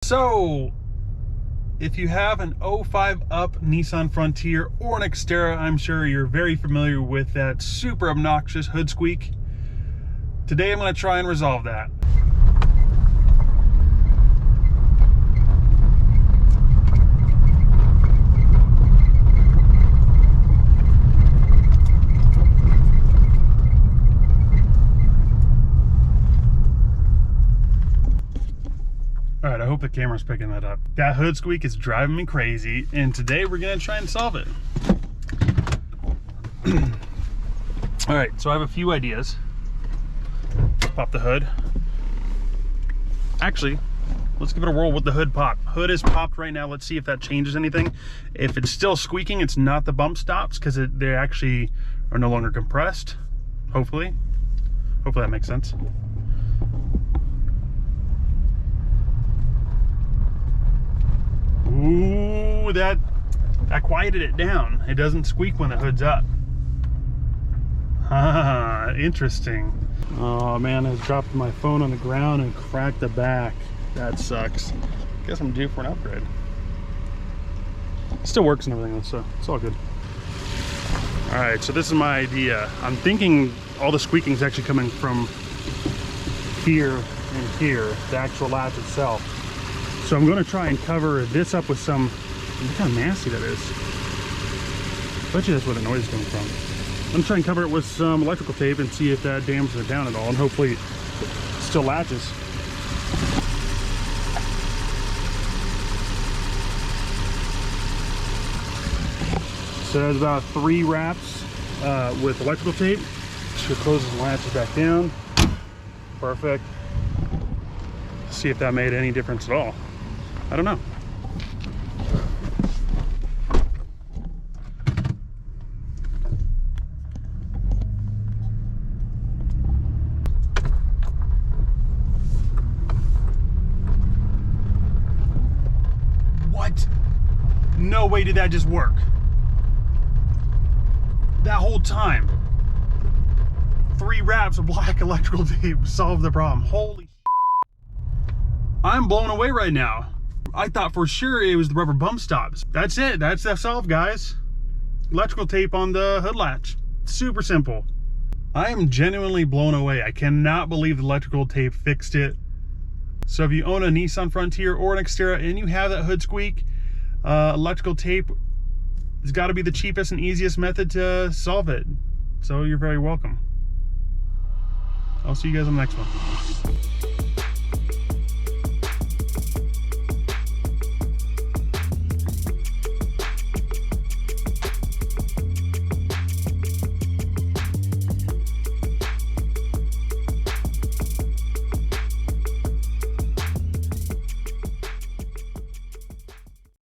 So, if you have an 05 up Nissan Frontier or an Xterra, I'm sure you're very familiar with that super obnoxious hood squeak. Today I'm going to try and resolve that. All right, I hope the camera's picking that up. That hood squeak is driving me crazy, and today we're gonna try and solve it. All right, so I have a few ideas. Pop the hood. Actually, let's give it a whirl with the hood pop. Hood is popped right now. Let's see if that changes anything. If it's still squeaking, it's not the bump stops because they actually are no longer compressed. Hopefully that makes sense. Ooh, that quieted it down. It doesn't squeak when the hood's up. Ah, interesting. Oh man, I dropped my phone on the ground and cracked the back. That sucks. Guess I'm due for an upgrade. Still works and everything, so it's all good. All right, so this is my idea. I'm thinking all the squeaking is actually coming from here and here, the actual latch itself. So I'm going to try and cover this up with some, look how nasty that is. I bet you that's where the noise is coming from. I'm going to try and cover it with some electrical tape and see if that damages it down at all, and hopefully it still latches. So there's about 3 wraps with electrical tape. So it closes and latches back down. Perfect. See if that made any difference at all. I don't know. What? No way did that just work. That whole time. 3 wraps of black electrical tape solved the problem. Holy shit. I'm blown away right now. I thought for sure it was the rubber bump stops. That's it. That's the solve, guys. Electrical tape on the hood latch. Super simple. I am genuinely blown away. I cannot believe the electrical tape fixed it. So if you own a Nissan Frontier or an Xterra and you have that hood squeak, electrical tape has got to be the cheapest and easiest method to solve it. So you're very welcome. I'll see you guys on the next one.